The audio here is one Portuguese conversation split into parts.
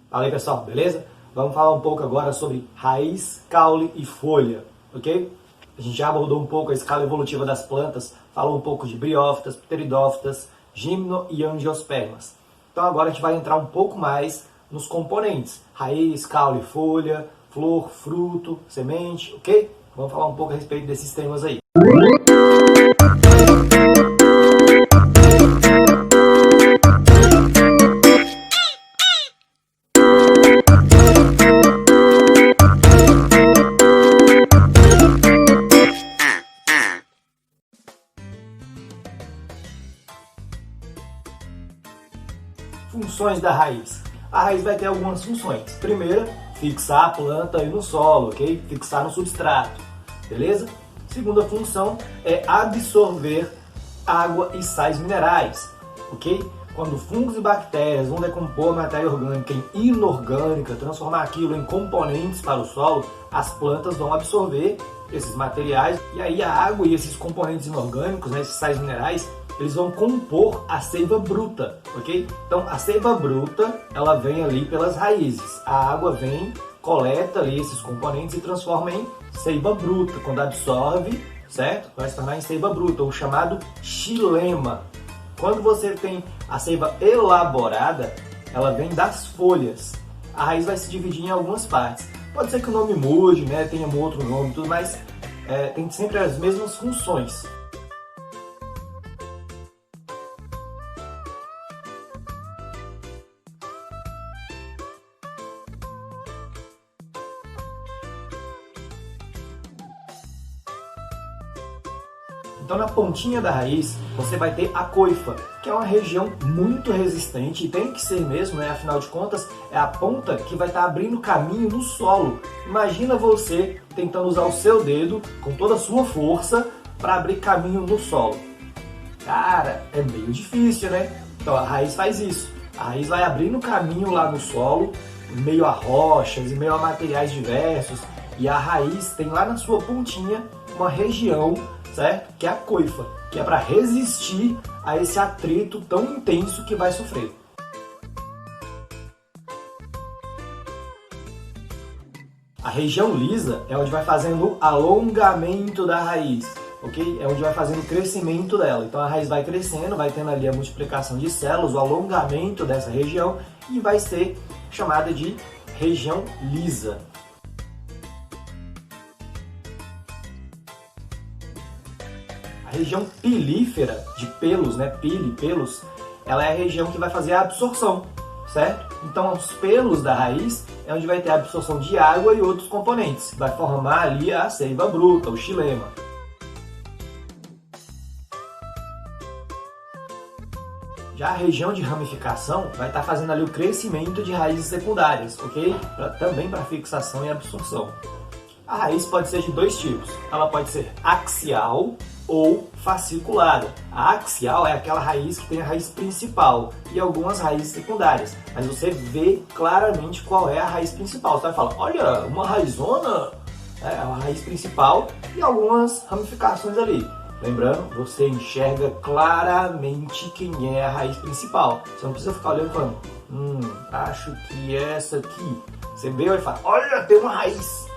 Fala aí, pessoal, beleza? Vamos falar um pouco agora sobre raiz, caule e folha, ok? A gente já abordou um pouco a escala evolutiva das plantas, falou um pouco de briófitas, pteridófitas, gimno e angiospermas. Então agora a gente vai entrar um pouco mais nos componentes: raiz, caule, folha, flor, fruto, semente, ok? Vamos falar um pouco a respeito desses temas aí. Funções da raiz. A raiz vai ter algumas funções. Primeira, fixar a planta aí no solo, ok? Fixar no substrato, beleza? Segunda função é absorver água e sais minerais, ok? Quando fungos e bactérias vão decompor a matéria orgânica em inorgânica, transformar aquilo em componentes para o solo, as plantas vão absorver esses materiais e aí a água e esses componentes inorgânicos, né, esses sais minerais, eles vão compor a seiva bruta, ok? Então a seiva bruta, ela vem ali pelas raízes. A água vem, coleta ali esses componentes e transforma em seiva bruta. Quando absorve, certo? Vai se tornar em seiva bruta, ou chamado xilema. Quando você tem a seiva elaborada, ela vem das folhas. A raiz vai se dividir em algumas partes. Pode ser que o nome mude, né? Tenha um outro nome, tudo, mas tem sempre as mesmas funções. Então na pontinha da raiz você vai ter a coifa, que é uma região muito resistente e tem que ser mesmo, né? Afinal de contas é a ponta que vai estar abrindo caminho no solo. Imagina você tentando usar o seu dedo com toda a sua força para abrir caminho no solo. Cara, é meio difícil, né? Então a raiz faz isso. A raiz vai abrindo caminho lá no solo, meio a rochas e meio a materiais diversos, e a raiz tem lá na sua pontinha uma região, certo? Que é a coifa, que é para resistir a esse atrito tão intenso que vai sofrer. A região lisa é onde vai fazendo o alongamento da raiz, ok? É onde vai fazendo o crescimento dela. Então a raiz vai crescendo, vai tendo ali a multiplicação de células, o alongamento dessa região, e vai ser chamada de região lisa. A região pilífera, de pelos, né, pelos, ela é a região que vai fazer a absorção, certo? Então os pelos da raiz é onde vai ter a absorção de água e outros componentes, vai formar ali a seiva bruta, o xilema. Já a região de ramificação vai estar fazendo ali o crescimento de raízes secundárias, ok? Também para fixação e absorção. A raiz pode ser de dois tipos, ela pode ser axial ou fasciculada. A axial é aquela raiz que tem a raiz principal e algumas raízes secundárias, mas você vê claramente qual é a raiz principal. Você vai falar, olha, uma raizona, é a raiz principal e algumas ramificações ali. Lembrando, você enxerga claramente quem é a raiz principal. Você não precisa ficar olhando e falando, acho que é essa aqui. Você vê e fala, olha, tem uma raiz.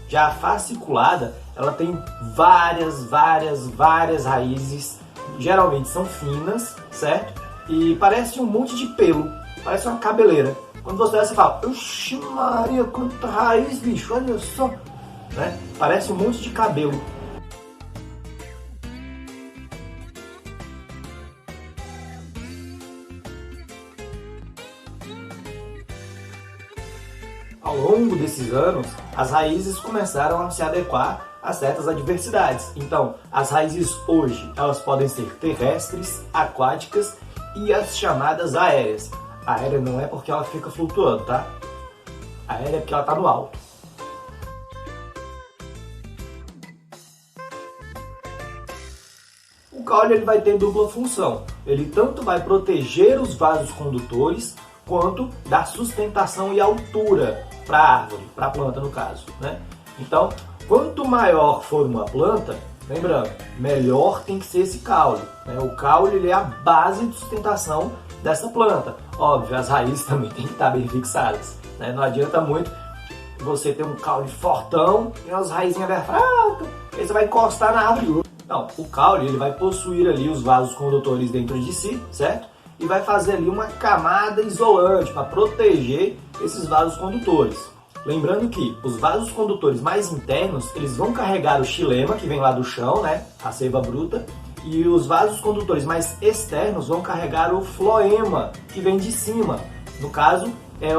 Já a fasciculada, ela tem várias raízes, geralmente são finas, certo? E parece um monte de pelo, parece uma cabeleira. Quando você olha, você fala, oxi Maria, quanta raiz, bicho, olha só, né? Parece um monte de cabelo. Ao longo desses anos, as raízes começaram a se adequar a certas adversidades. Então, as raízes hoje, elas podem ser terrestres, aquáticas e as chamadas aéreas. Aérea não é porque ela fica flutuando, tá? Aérea é porque ela está no alto. O caule ele vai ter dupla função. Ele tanto vai proteger os vasos condutores, quanto dar sustentação e altura para a árvore, para a planta no caso, né? Então, quanto maior for uma planta, Lembrando, melhor tem que ser esse caule, né? O caule ele é a base de sustentação dessa planta. Óbvio, as raízes também têm que estar bem fixadas, né? Não adianta muito você ter um caule fortão e umas raizinhas bem fracas, aí você vai encostar na árvore. Não, o caule ele vai possuir ali os vasos condutores dentro de si, certo? E vai fazer ali uma camada isolante para proteger esses vasos condutores. Lembrando que os vasos condutores mais internos, eles vão carregar o xilema, que vem lá do chão, né? A seiva bruta. E os vasos condutores mais externos vão carregar o floema, que vem de cima. No caso, é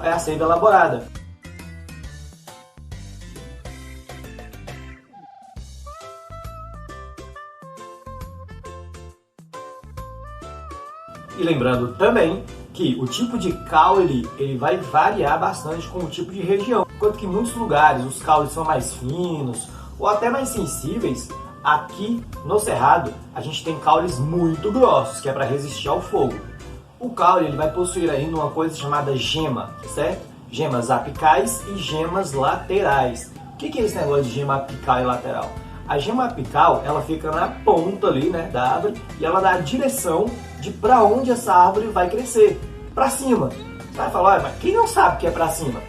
a seiva elaborada. E lembrando também que o tipo de caule ele vai variar bastante com o tipo de região. Enquanto que em muitos lugares os caules são mais finos ou até mais sensíveis, aqui no Cerrado a gente tem caules muito grossos, que é para resistir ao fogo. O caule ele vai possuir ainda uma coisa chamada gema, certo? Gemas apicais e gemas laterais. O que é esse negócio de gema apical e lateral? A gema apical, ela fica na ponta ali, né, da árvore e ela dá a direção de para onde essa árvore vai crescer, para cima. Você vai falar, mas quem não sabe que é para cima?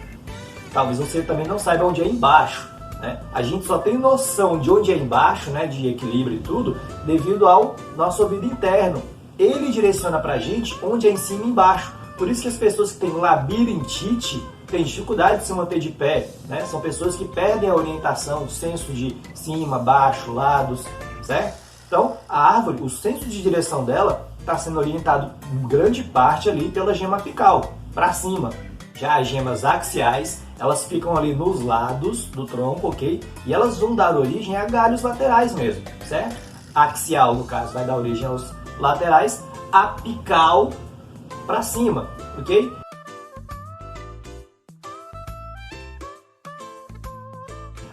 Talvez você também não saiba onde é embaixo, né? A gente só tem noção de onde é embaixo, né, de equilíbrio e tudo, devido ao nosso ouvido interno. Ele direciona para a gente onde é em cima e embaixo. Por isso que as pessoas que têm labirintite têm dificuldade de se manter de pé, né? São pessoas que perdem a orientação, o senso de cima, baixo, lados, certo? Então, a árvore, o senso de direção dela está sendo orientado em grande parte ali pela gema apical, para cima. Já as gemas axiais, elas ficam ali nos lados do tronco, ok? E elas vão dar origem a galhos laterais mesmo, certo? Axial, no caso, vai dar origem aos laterais, apical para cima, ok?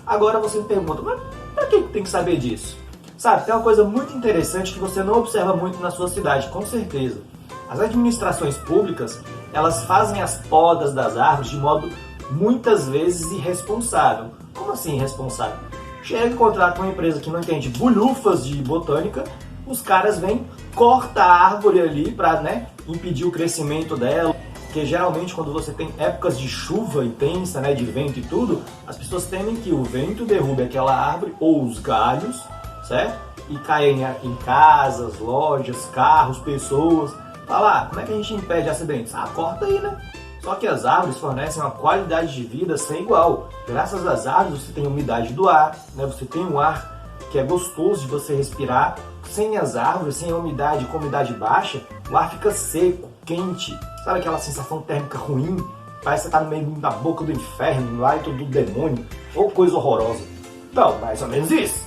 Agora você me pergunta, mas para que tem que saber disso? Sabe, tem uma coisa muito interessante que você não observa muito na sua cidade, com certeza. As administrações públicas, elas fazem as podas das árvores de modo muitas vezes irresponsável. Como assim irresponsável? Chega e contrata uma empresa que não entende bulhufas de botânica, os caras vêm, corta a árvore ali para, né, impedir o crescimento dela. Porque geralmente quando você tem épocas de chuva intensa, né, de vento e tudo, as pessoas temem que o vento derrube aquela árvore ou os galhos, certo? E caem em casas, lojas, carros, pessoas. Fala, como é que a gente impede acidentes? Ah, corta aí, né? Só que as árvores fornecem uma qualidade de vida sem igual. Graças às árvores você tem umidade do ar, né? Você tem um ar que é gostoso de você respirar. Sem as árvores, sem a umidade, com umidade baixa, o ar fica seco, quente. Sabe aquela sensação térmica ruim? Parece que você está no meio da boca do inferno, no hálito do demônio, ou coisa horrorosa. Então, mais ou menos isso.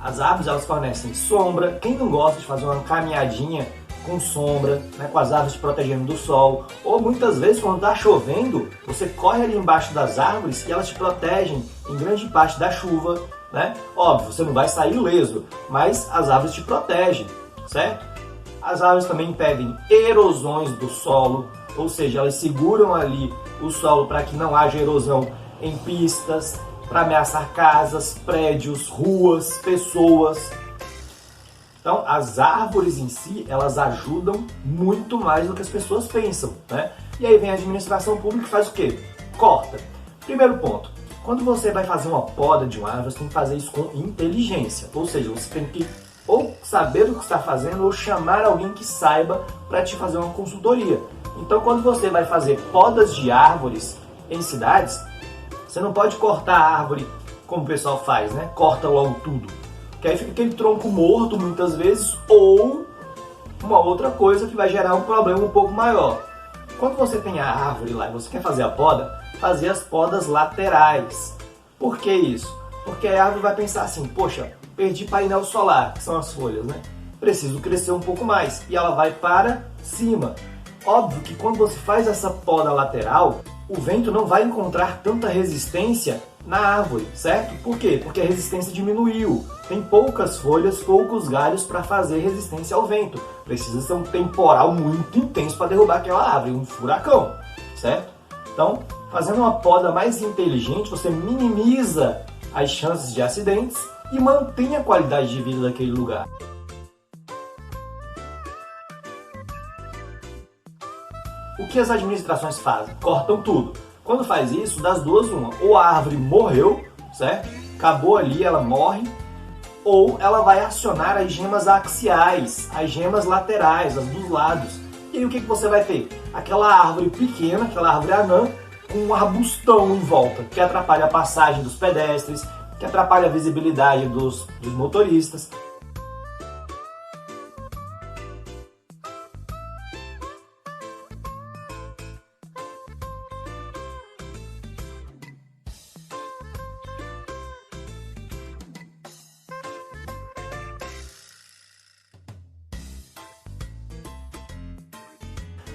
As árvores, elas fornecem sombra. Quem não gosta de fazer uma caminhadinha com sombra, né, com as árvores te protegendo do sol? Ou muitas vezes, quando está chovendo, você corre ali embaixo das árvores e elas te protegem em grande parte da chuva, né? Óbvio, você não vai sair ileso, mas as árvores te protegem, certo? As árvores também impedem erosões do solo, ou seja, elas seguram ali o solo para que não haja erosão em pistas, para ameaçar casas, prédios, ruas, pessoas. Então, as árvores em si, elas ajudam muito mais do que as pessoas pensam, né? E aí vem a administração pública e faz o quê? Corta. Primeiro ponto, quando você vai fazer uma poda de uma árvore, você tem que fazer isso com inteligência, ou seja, você tem que ou saber o que está fazendo ou chamar alguém que saiba para te fazer uma consultoria. Então, quando você vai fazer podas de árvores em cidades, você não pode cortar a árvore como o pessoal faz, né? Corta logo tudo. Que aí fica aquele tronco morto muitas vezes ou uma outra coisa que vai gerar um problema um pouco maior. Quando você tem a árvore lá e você quer fazer a poda, fazer as podas laterais. Por que isso? Porque a árvore vai pensar assim, poxa, perdi painel solar, que são as folhas, né? Preciso crescer um pouco mais. E ela vai para cima. Óbvio que quando você faz essa poda lateral, o vento não vai encontrar tanta resistência na árvore, certo? Por quê? Porque a resistência diminuiu. Tem poucas folhas, poucos galhos para fazer resistência ao vento. Precisa ser um temporal muito intenso para derrubar aquela árvore, um furacão, certo? Então, fazendo uma poda mais inteligente, você minimiza as chances de acidentes e mantém a qualidade de vida daquele lugar. O que as administrações fazem? Cortam tudo. Quando faz isso, das duas uma. Ou a árvore morreu, certo? Acabou ali, ela morre. Ou ela vai acionar as gemas axiais, as gemas laterais, as dos lados. E aí o que você vai ter? Aquela árvore pequena, aquela árvore anã, com um arbustão em volta, que atrapalha a passagem dos pedestres, que atrapalha a visibilidade dos motoristas.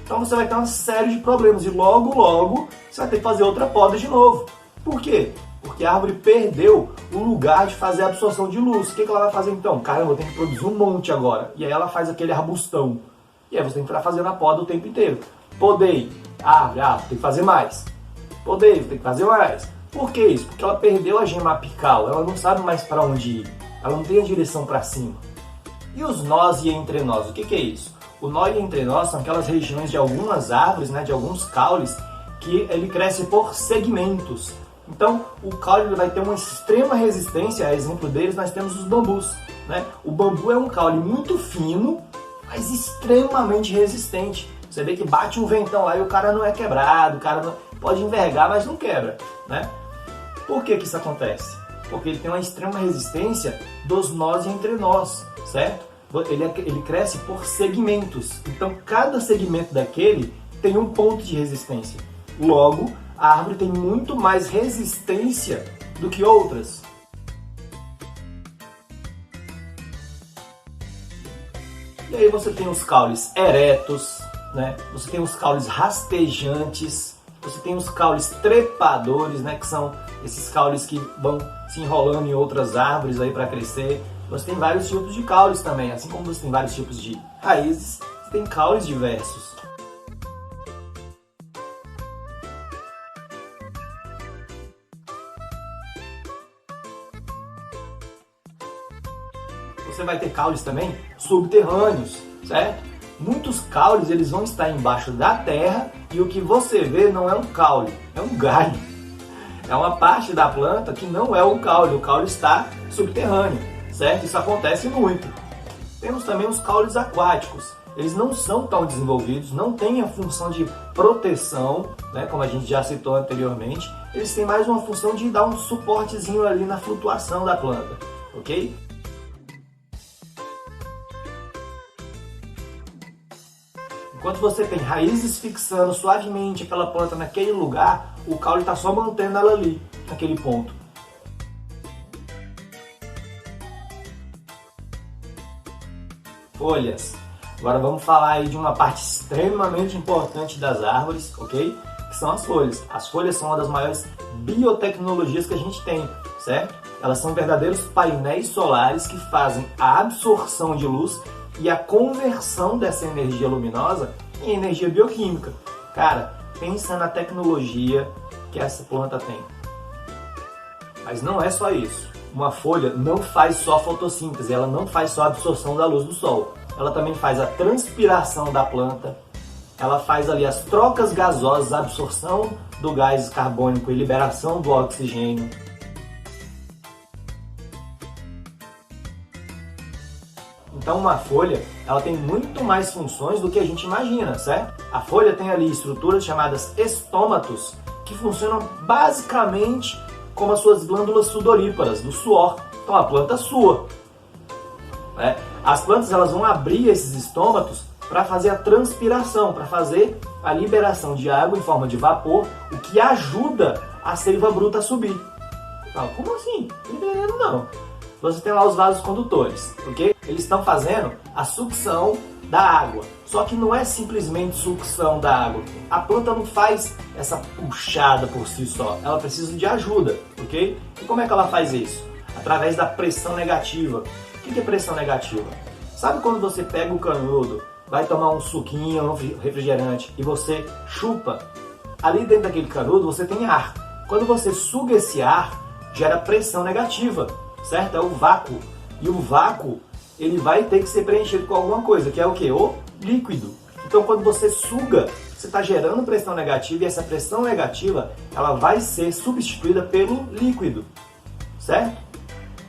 Então você vai ter uma série de problemas e logo você vai ter que fazer outra poda de novo. Por quê? Porque a árvore perdeu o lugar de fazer a absorção de luz. O que ela vai fazer então? Caramba, eu tenho que produzir um monte agora. E aí ela faz aquele arbustão. E aí você tem que ficar fazendo a poda o tempo inteiro. Podei. Árvore, tem que fazer mais. Podei, tem que fazer mais. Por que isso? Porque ela perdeu a gema apical. Ela não sabe mais para onde ir. Ela não tem a direção para cima. E os nós e entrenós? O que é isso? O nó e entrenós são aquelas regiões de algumas árvores, de alguns caules, que ele cresce por segmentos. Então, o caule vai ter uma extrema resistência. A exemplo deles, nós temos os bambus. O bambu é um caule muito fino, mas extremamente resistente. Você vê que bate um ventão lá e o cara não é quebrado, o cara não... pode envergar, mas não quebra. Por que isso acontece? Porque ele tem uma extrema resistência dos nós e entrenós, certo? Ele cresce por segmentos. Então, cada segmento daquele tem um ponto de resistência. Logo, a árvore tem muito mais resistência do que outras. E aí você tem os caules eretos, você tem os caules rastejantes, você tem os caules trepadores, que são esses caules que vão se enrolando em outras árvores aí para crescer. Você tem vários tipos de caules também, assim como você tem vários tipos de raízes, você tem caules diversos. Você vai ter caules também subterrâneos, certo? Muitos caules eles vão estar embaixo da terra e o que você vê não é um caule, é um galho. É uma parte da planta que não é o caule está subterrâneo. Certo? Isso acontece muito. Temos também os caules aquáticos. Eles não são tão desenvolvidos, não têm a função de proteção, como a gente já citou anteriormente. Eles têm mais uma função de dar um suportezinho ali na flutuação da planta, ok? Enquanto você tem raízes fixando suavemente aquela planta naquele lugar, o caule está só mantendo ela ali, naquele ponto. Folhas. Agora vamos falar aí de uma parte extremamente importante das árvores, ok? Que são as folhas. As folhas são uma das maiores biotecnologias que a gente tem, certo? Elas são verdadeiros painéis solares que fazem a absorção de luz e a conversão dessa energia luminosa em energia bioquímica. Cara, pensa na tecnologia que essa planta tem. Mas não é só isso. Uma folha não faz só fotossíntese, ela não faz só a absorção da luz do sol. Ela também faz a transpiração da planta, ela faz ali as trocas gasosas, a absorção do gás carbônico e liberação do oxigênio. Então uma folha, ela tem muito mais funções do que a gente imagina, certo? A folha tem ali estruturas chamadas estômatos, que funcionam basicamente como as suas glândulas sudoríparas, do suor. Então a planta sua. As plantas elas vão abrir esses estômatos para fazer a transpiração, para fazer a liberação de água em forma de vapor, o que ajuda a seiva bruta a subir. Como assim? Não entendendo não. Você tem lá os vasos condutores, ok? Eles estão fazendo a sucção da água. Só que não é simplesmente sucção da água. A planta não faz essa puxada por si só. Ela precisa de ajuda, ok? E como é que ela faz isso? Através da pressão negativa. O que é pressão negativa? Sabe quando você pega o canudo, vai tomar um suquinho, um refrigerante e você chupa? Ali dentro daquele canudo você tem ar. Quando você suga esse ar, gera pressão negativa. certo? É o vácuo. E o vácuo, ele vai ter que ser preenchido com alguma coisa, que é o quê? O líquido. Então, quando você suga, você está gerando pressão negativa e essa pressão negativa, ela vai ser substituída pelo líquido, certo?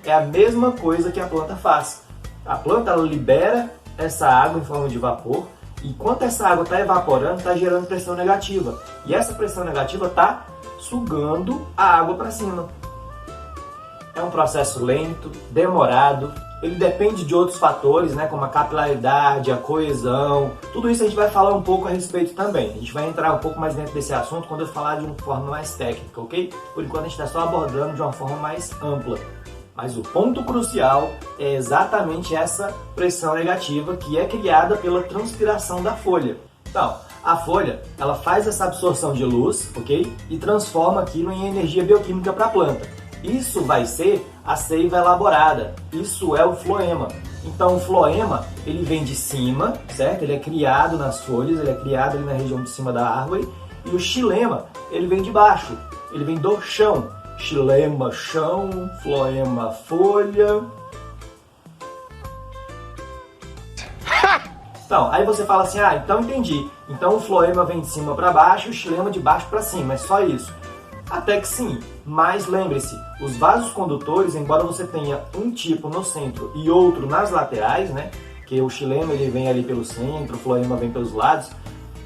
É a mesma coisa que a planta faz. A planta, ela libera essa água em forma de vapor, e enquanto essa água está evaporando, está gerando pressão negativa. E essa pressão negativa está sugando a água para cima. É um processo lento, demorado, ele depende de outros fatores, né, como a capilaridade, a coesão. Tudo isso a gente vai falar um pouco a respeito também. A gente vai entrar um pouco mais dentro desse assunto quando eu falar de uma forma mais técnica, ok? Por enquanto a gente está só abordando de uma forma mais ampla. Mas o ponto crucial é exatamente essa pressão negativa que é criada pela transpiração da folha. Então, a folha, ela faz essa absorção de luz, ok? E transforma aquilo em energia bioquímica para a planta. Isso vai ser a seiva elaborada. Isso é o floema. Então, o floema, ele vem de cima, certo? Ele é criado nas folhas, ele é criado ali na região de cima da árvore. E o xilema, ele vem de baixo, ele vem do chão. Xilema, chão, floema, folha. Então, aí você fala assim, então entendi. Então o floema vem de cima para baixo e o xilema de baixo para cima, é só isso. Até que sim, mas lembre-se, os vasos condutores, embora você tenha um tipo no centro e outro nas laterais, né? Que o xilema ele vem ali pelo centro, o floema vem pelos lados.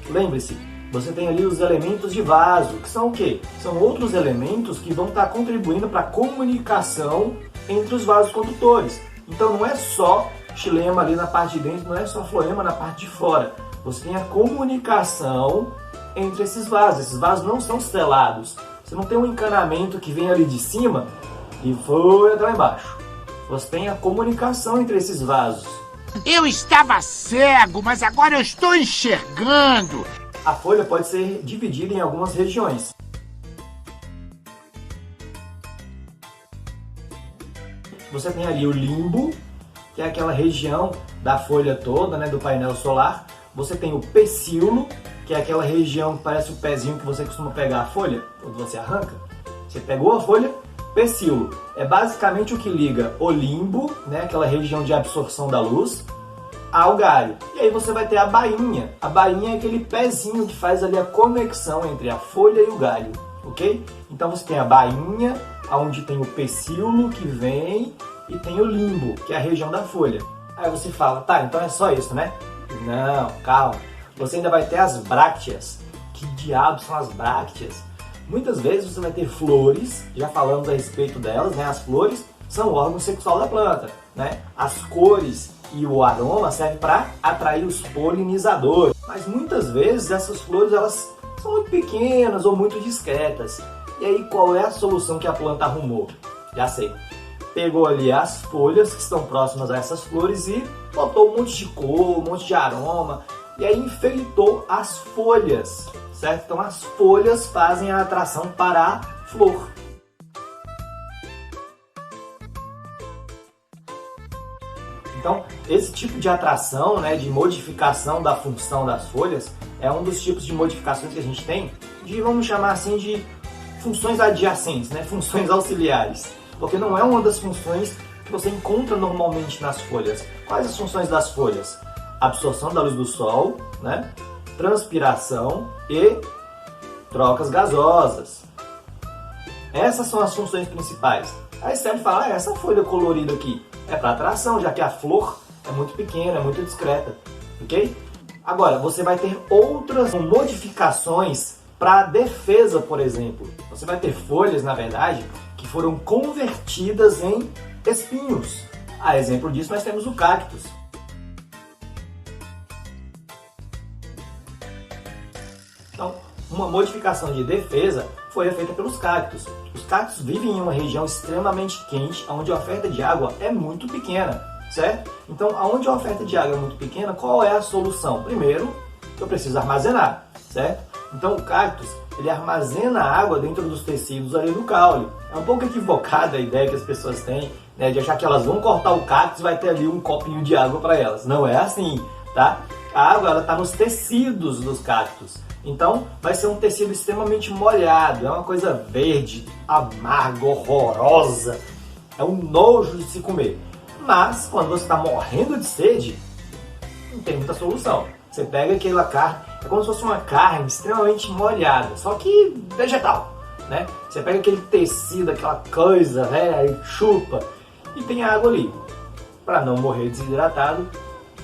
Lembre-se, você tem ali os elementos de vaso, que são o quê? São outros elementos que vão estar contribuindo para a comunicação entre os vasos condutores. Então não é só xilema ali na parte de dentro, não é só floema na parte de fora. Você tem a comunicação entre esses vasos. Esses vasos não são selados. Você não tem um encanamento que vem ali de cima e foi até lá embaixo. Você tem a comunicação entre esses vasos. Eu estava cego, mas agora eu estou enxergando. A folha pode ser dividida em algumas regiões. Você tem ali o limbo, que é aquela região da folha toda, né, do painel solar. Você tem o pecíolo, que é aquela região que parece o pezinho que você costuma pegar a folha, quando você arranca. Você pegou a folha, pecíolo. É basicamente o que liga o limbo, né, aquela região de absorção da luz, ao galho. E aí você vai ter a bainha. A bainha é aquele pezinho que faz ali a conexão entre a folha e o galho, ok? Então você tem a bainha, onde tem o pecíolo que vem, e tem o limbo, que é a região da folha. Aí você fala, tá, então é só isso, né? Não, calma. Você ainda vai ter as brácteas. Que diabos são as brácteas? Muitas vezes você vai ter flores, já falamos a respeito delas, né? As flores são o órgão sexual da planta, né? As cores e o aroma servem para atrair os polinizadores. Mas muitas vezes essas flores elas são muito pequenas ou muito discretas. E aí qual é a solução que a planta arrumou? Já sei. Pegou ali as folhas que estão próximas a essas flores e botou um monte de cor, um monte de aroma. E aí enfeitou as folhas, certo? Então as folhas fazem a atração para a flor. Então, esse tipo de atração, né, de modificação da função das folhas, é um dos tipos de modificações que a gente tem, de, vamos chamar assim, de funções adjacentes, né, funções auxiliares. Porque não é uma das funções que você encontra normalmente nas folhas. Quais as funções das folhas? Absorção da luz do sol, né, transpiração e trocas gasosas. Essas são as funções principais. Aí você fala, essa folha colorida aqui é para atração, já que a flor é muito pequena, é muito discreta, ok? Agora, você vai ter outras modificações para defesa, por exemplo. Você vai ter folhas, na verdade, que foram convertidas em espinhos. A exemplo disso, nós temos o cactus. Então, uma modificação de defesa foi feita pelos cactos. Os cactos vivem em uma região extremamente quente, onde a oferta de água é muito pequena, certo? Então, onde a oferta de água é muito pequena, qual é a solução? Primeiro, eu preciso armazenar, certo? Então, o cactus, ele armazena a água dentro dos tecidos ali do caule. É um pouco equivocada a ideia que as pessoas têm, né, de achar que elas vão cortar o cactus e vai ter ali um copinho de água para elas. Não é assim, tá? A água, ela está nos tecidos dos cactos. Então, vai ser um tecido extremamente molhado, é uma coisa verde, amarga, horrorosa. é um nojo de se comer. Mas, quando você está morrendo de sede, não tem muita solução. Você pega aquela carne, é como se fosse uma carne extremamente molhada, só que vegetal, né? Você pega aquele tecido, aquela coisa, né, e chupa, e tem água ali. Para não morrer desidratado,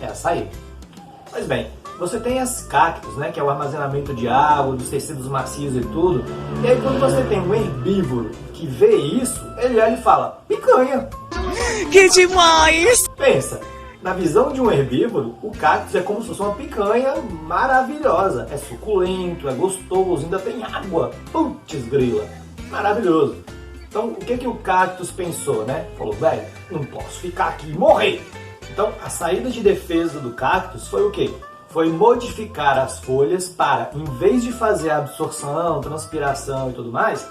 é a saída. Mas bem, você tem as cactos, né, que é o armazenamento de água, dos tecidos macios e tudo. E aí quando você tem um herbívoro que vê isso, ele olha e fala, picanha. Que demais! Pensa, na visão de um herbívoro, o cactus é como se fosse uma picanha maravilhosa. É suculento, é gostoso, ainda tem água. Putz grila, maravilhoso. Então o que o cactus pensou, né? Falou, velho, não posso ficar aqui e morrer. Então a saída de defesa do cactus foi o quê? Foi modificar as folhas para, em vez de fazer a absorção, transpiração e tudo mais,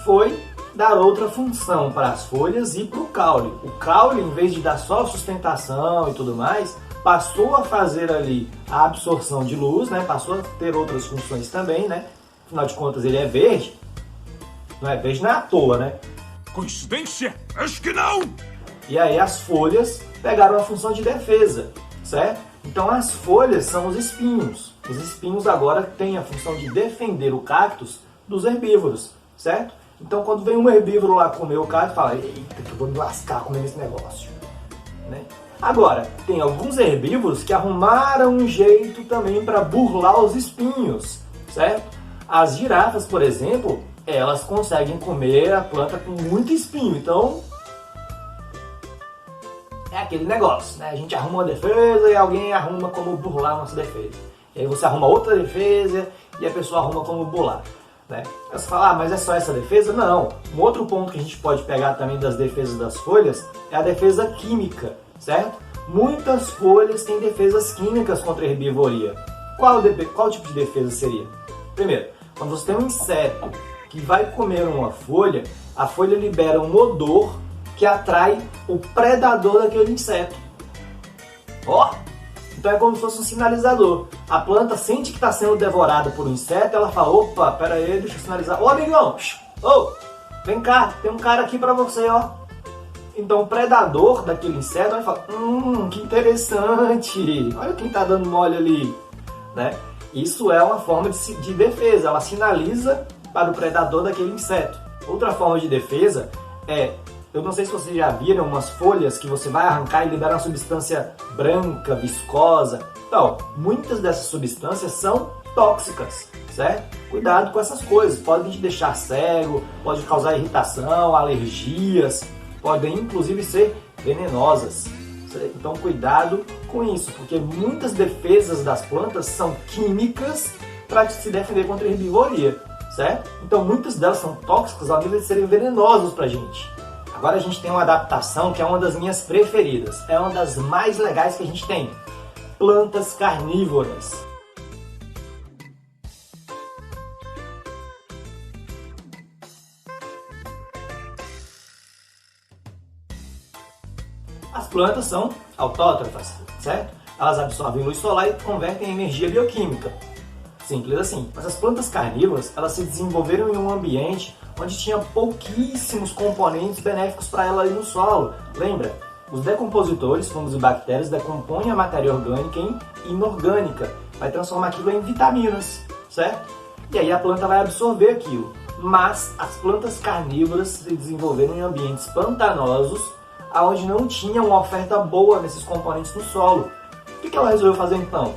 foi dar outra função para as folhas e para o caule. O caule, em vez de dar só sustentação e tudo mais, passou a fazer ali a absorção de luz, né? Passou a ter outras funções também, né? Afinal de contas, ele é verde. Não é verde não é à toa, né? Coincidência? Acho que não! E aí as folhas pegaram a função de defesa, certo? Então as folhas são os espinhos. Os espinhos agora têm a função de defender o cactus dos herbívoros, certo? Então quando vem um herbívoro lá comer o cactus, fala, eita, que eu vou me lascar comendo esse negócio, né? Agora, tem alguns herbívoros que arrumaram um jeito também para burlar os espinhos, certo? As girafas, por exemplo, elas conseguem comer a planta com muito espinho, então é aquele negócio, né? A gente arruma uma defesa e alguém arruma como burlar a nossa defesa. E aí você arruma outra defesa e a pessoa arruma como burlar, né? Aí você fala, mas é só essa defesa? Não. Um outro ponto que a gente pode pegar também das defesas das folhas é a defesa química, certo? Muitas folhas têm defesas químicas contra a herbivoria. Qual tipo de defesa seria? Primeiro, quando você tem um inseto que vai comer uma folha, a folha libera um odor que atrai o predador daquele inseto. Ó! Então é como se fosse um sinalizador. A planta sente que está sendo devorada por um inseto, ela fala, opa, pera aí, deixa eu sinalizar. Ô amigão, ô, vem cá, tem um cara aqui para você, ó. Então o predador daquele inseto vai falar, que interessante, olha quem está dando mole ali, né? Isso é uma forma de defesa, ela sinaliza para o predador daquele inseto. Outra forma de defesa é, eu não sei se vocês já viram umas folhas que você vai arrancar e libera uma substância branca, viscosa. Então, muitas dessas substâncias são tóxicas, certo? Cuidado com essas coisas, podem te deixar cego, pode causar irritação, alergias, podem inclusive ser venenosas. Então cuidado com isso, porque muitas defesas das plantas são químicas para se defender contra a herbivoria, certo? Então muitas delas são tóxicas ao nível de serem venenosas para a gente. Agora a gente tem uma adaptação que é uma das minhas preferidas, é uma das mais legais que a gente tem. Plantas carnívoras. As plantas são autótrofas, certo? Elas absorvem luz solar e convertem em energia bioquímica. Simples assim. Mas as plantas carnívoras, elas se desenvolveram em um ambiente onde tinha pouquíssimos componentes benéficos para ela ali no solo. Lembra? Os decompositores, fungos e bactérias, decompõem a matéria orgânica em inorgânica. Vai transformar aquilo em vitaminas, certo? E aí a planta vai absorver aquilo. Mas as plantas carnívoras se desenvolveram em ambientes pantanosos, onde não tinha uma oferta boa desses componentes no solo. O que ela resolveu fazer então?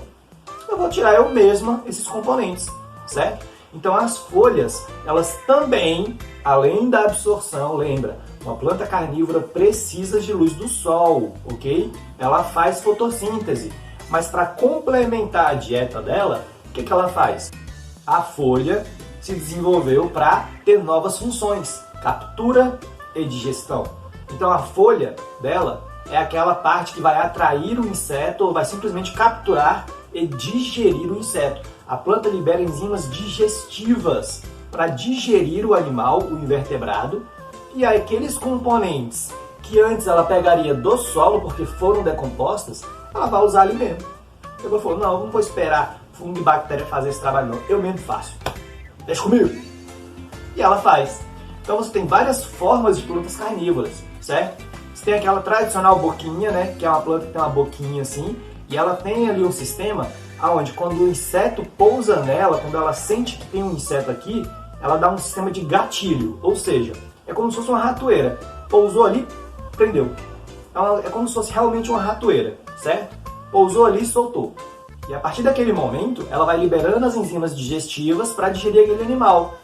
Eu vou tirar eu mesma esses componentes, certo? Então as folhas, elas também, além da absorção, lembra, uma planta carnívora precisa de luz do sol, ok? Ela faz fotossíntese, mas para complementar a dieta dela, o que ela faz? A folha se desenvolveu para ter novas funções, captura e digestão. Então a folha dela é aquela parte que vai atrair o inseto ou vai simplesmente capturar e digerir o inseto. A planta libera enzimas digestivas para digerir o animal, o invertebrado, e aí aqueles componentes que antes ela pegaria do solo porque foram decompostas, ela vai usar ali mesmo. Eu vou falar, não, não vou esperar fungo e bactéria fazer esse trabalho não, eu mesmo faço. Deixa comigo. E ela faz. Então você tem várias formas de plantas carnívoras. certo? Você tem aquela tradicional boquinha, né? Que é uma planta que tem uma boquinha assim, e ela tem ali um sistema onde quando o inseto pousa nela, quando ela sente que tem um inseto aqui, ela dá um sistema de gatilho, ou seja, é como se fosse uma ratoeira. Pousou ali, prendeu. É como se fosse realmente uma ratoeira, certo? Pousou ali e soltou. E a partir daquele momento, ela vai liberando as enzimas digestivas para digerir aquele animal.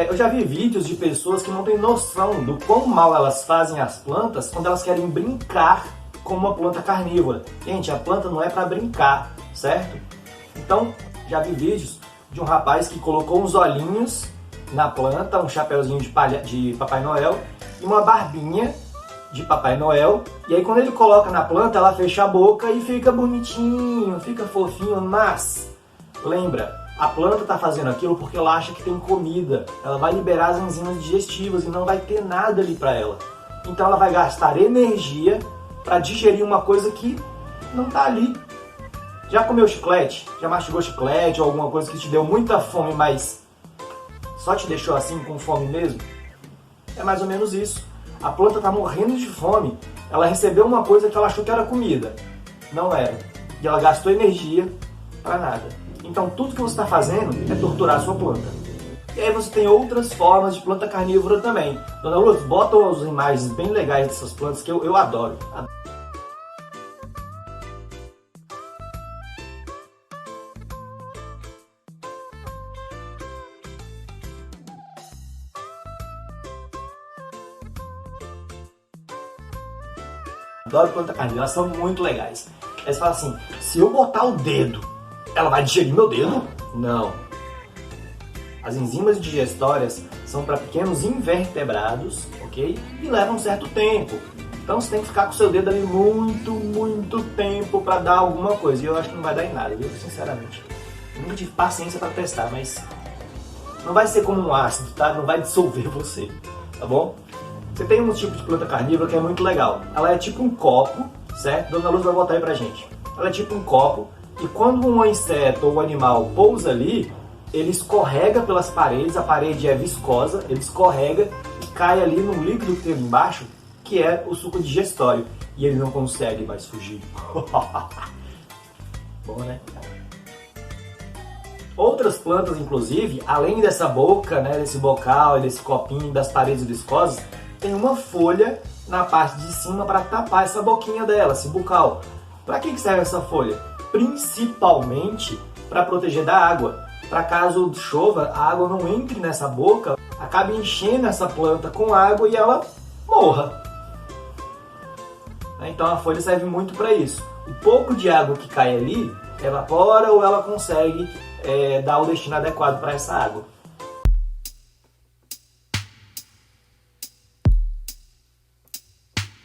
Eu já vi vídeos de pessoas que não têm noção do quão mal elas fazem as plantas quando elas querem brincar com uma planta carnívora. Gente, a planta não é para brincar, certo? Então, já vi vídeos de um rapaz que colocou uns olhinhos na planta, um chapeuzinho de Papai Noel e uma barbinha de Papai Noel. E aí quando ele coloca na planta, ela fecha a boca e fica bonitinho, fica fofinho, mas lembra, a planta está fazendo aquilo porque ela acha que tem comida. Ela vai liberar as enzimas digestivas e não vai ter nada ali para ela. Então ela vai gastar energia para digerir uma coisa que não está ali. Já comeu chiclete? Já mastigou chiclete ou alguma coisa que te deu muita fome, mas só te deixou assim com fome mesmo? É mais ou menos isso. A planta está morrendo de fome. Ela recebeu uma coisa que ela achou que era comida. Não era. E ela gastou energia para nada. Então tudo que você está fazendo é torturar a sua planta. E aí você tem outras formas de planta carnívora também. Dona Lourdes, bota as imagens bem legais dessas plantas que eu adoro. Adoro planta carnívora, elas são muito legais. Aí você fala assim, se eu botar o dedo, ela vai digerir meu dedo? Não. As enzimas digestórias são para pequenos invertebrados, ok? E levam um certo tempo. Então você tem que ficar com o seu dedo ali muito tempo para dar alguma coisa. E eu acho que não vai dar em nada, viu? Sinceramente. Eu nunca tive paciência para testar, mas não vai ser como um ácido, tá? Não vai dissolver você, tá bom? Você tem um tipo de planta carnívora que é muito legal. Ela é tipo um copo, certo? Dona Luz vai botar aí pra gente. Ela é tipo um copo e quando um inseto ou um animal pousa ali, ele escorrega pelas paredes, a parede é viscosa, ele escorrega e cai ali num líquido que tem ali embaixo, que é o suco digestório. E ele não consegue mais fugir. Bom, né? Outras plantas, inclusive, além dessa boca, né, desse bocal e desse copinho das paredes viscosas, tem uma folha na parte de cima para tapar essa boquinha dela, esse bocal. Para que serve essa folha? Principalmente para proteger da água. Para caso chova, a água não entre nessa boca, acabe enchendo essa planta com água e ela morra. Então a folha serve muito para isso. O pouco de água que cai ali, evapora ou ela consegue dar o destino adequado para essa água.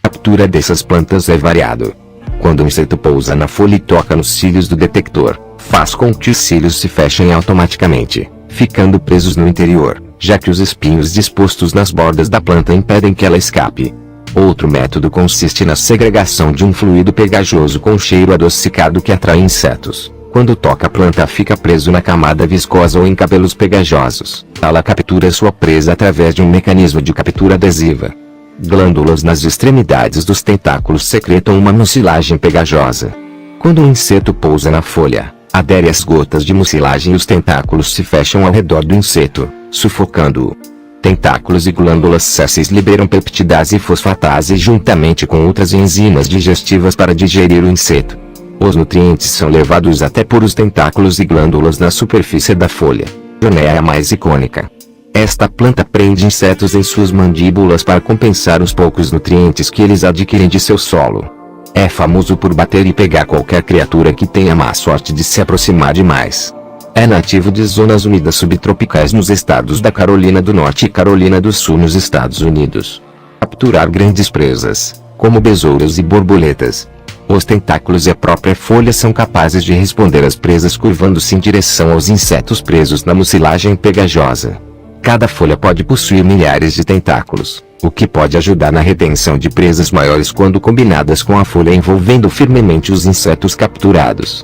A captura dessas plantas é variado. Quando o inseto pousa na folha e toca nos cílios do detector, faz com que os cílios se fechem automaticamente, ficando presos no interior, já que os espinhos dispostos nas bordas da planta impedem que ela escape. Outro método consiste na segregação de um fluido pegajoso com cheiro adocicado que atrai insetos. Quando toca a planta fica preso na camada viscosa ou em cabelos pegajosos. Ela captura sua presa através de um mecanismo de captura adesiva. Glândulas nas extremidades dos tentáculos secretam uma mucilagem pegajosa. Quando um inseto pousa na folha, adere às gotas de mucilagem e os tentáculos se fecham ao redor do inseto, sufocando-o. Tentáculos e glândulas sésseis liberam peptidase e fosfatase juntamente com outras enzimas digestivas para digerir o inseto. Os nutrientes são levados até por os tentáculos e glândulas na superfície da folha. Jonea é a mais icônica. Esta planta prende insetos em suas mandíbulas para compensar os poucos nutrientes que eles adquirem de seu solo. É famoso por bater e pegar qualquer criatura que tenha má sorte de se aproximar demais. É nativo de zonas úmidas subtropicais nos estados da Carolina do Norte e Carolina do Sul nos Estados Unidos. Capturar grandes presas, como besouros e borboletas. Os tentáculos e a própria folha são capazes de responder às presas curvando-se em direção aos insetos presos na mucilagem pegajosa. Cada folha pode possuir milhares de tentáculos, o que pode ajudar na retenção de presas maiores quando combinadas com a folha envolvendo firmemente os insetos capturados.